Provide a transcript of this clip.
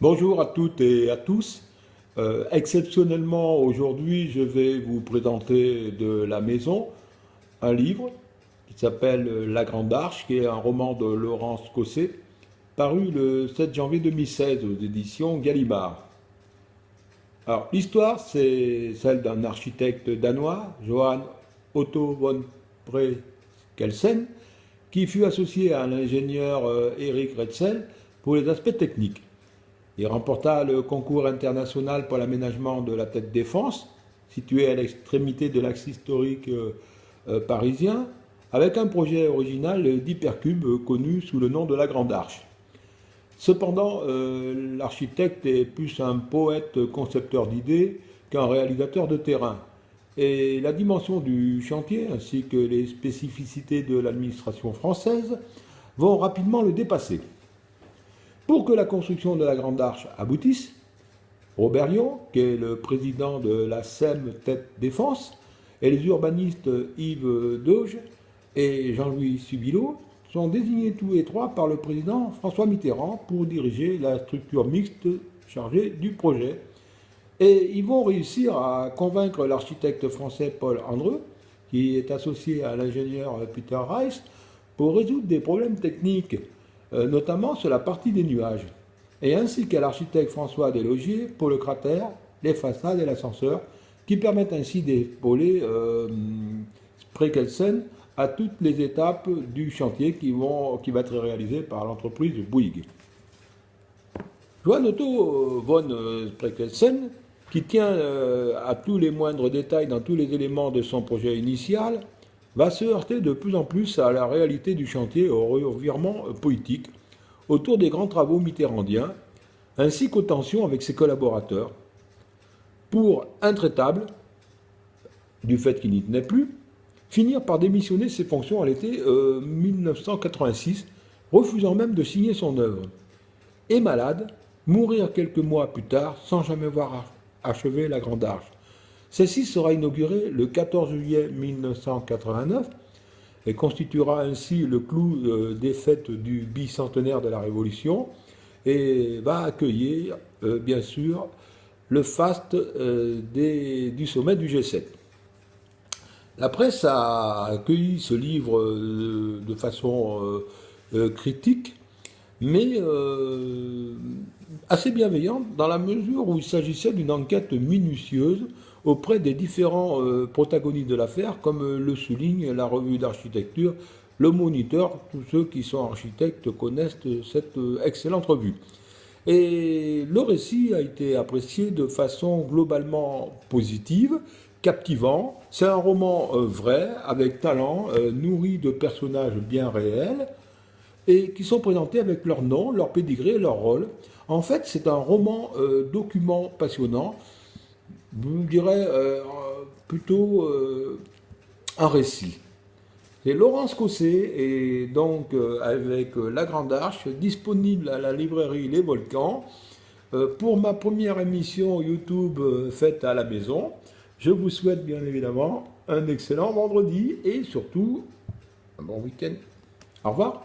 Bonjour à toutes et à tous. Exceptionnellement, aujourd'hui, je vais vous présenter de la maison un livre qui s'appelle La Grande Arche, qui est un roman de Laurence Cosset, paru le 7 janvier 2016 aux éditions Gallimard. Alors, l'histoire, c'est celle d'un architecte danois, Johan Otto von Prekelsen, qui fut associé à l'ingénieur Erik Retzel pour les aspects techniques. Il remporta le concours international pour l'aménagement de la tête défense, situé à l'extrémité de l'axe historique parisien, avec un projet original d'hypercube connu sous le nom de la Grande Arche. Cependant, l'architecte est plus un poète concepteur d'idées qu'un réalisateur de terrain. Et la dimension du chantier, ainsi que les spécificités de l'administration française, vont rapidement le dépasser. Pour que la construction de la Grande Arche aboutisse, Robert Lyon, qui est le président de la SEM Tête Défense, et les urbanistes Yves Dauge et Jean-Louis Subilot sont désignés tous les trois par le président François Mitterrand pour diriger la structure mixte chargée du projet. Et ils vont réussir à convaincre l'architecte français Paul Andreu, qui est associé à l'ingénieur Peter Rice, pour résoudre des problèmes techniques, notamment sur la partie des nuages, et ainsi qu'à l'architecte François Deslogiers pour le cratère, les façades et l'ascenseur, qui permettent ainsi d'épauler Prekelsen à toutes les étapes du chantier qui va être réalisé par l'entreprise Bouygues. Johan Otto von Prekelsen, qui tient à tous les moindres détails dans tous les éléments de son projet initial, va se heurter de plus en plus à la réalité du chantier, au revirement politique, autour des grands travaux mitterrandiens, ainsi qu'aux tensions avec ses collaborateurs, pour, intraitable, du fait qu'il n'y tenait plus, finir par démissionner ses fonctions à l'été 1986, refusant même de signer son œuvre. Et malade, mourir quelques mois plus tard sans jamais voir achever la Grande Arche. Celle-ci sera inaugurée le 14 juillet 1989 et constituera ainsi le clou des fêtes du bicentenaire de la Révolution et va accueillir, bien sûr, le faste du sommet du G7. La presse a accueilli ce livre de façon critique, mais assez bienveillante dans la mesure où il s'agissait d'une enquête minutieuse auprès des différents protagonistes de l'affaire, comme le souligne la revue d'architecture, le Moniteur. Tous ceux qui sont architectes connaissent cette excellente revue. Et le récit a été apprécié de façon globalement positive, captivant. C'est un roman vrai, avec talent, nourri de personnages bien réels, et qui sont présentés avec leur nom, leur pédigré et leur rôle. En fait, c'est un roman document passionnant, je dirais plutôt un récit. Et Laurence Cosset est donc avec La Grande Arche, disponible à la librairie Les Volcans. Pour ma première émission YouTube faite à la maison, je vous souhaite bien évidemment un excellent vendredi et surtout un bon week-end. Au revoir.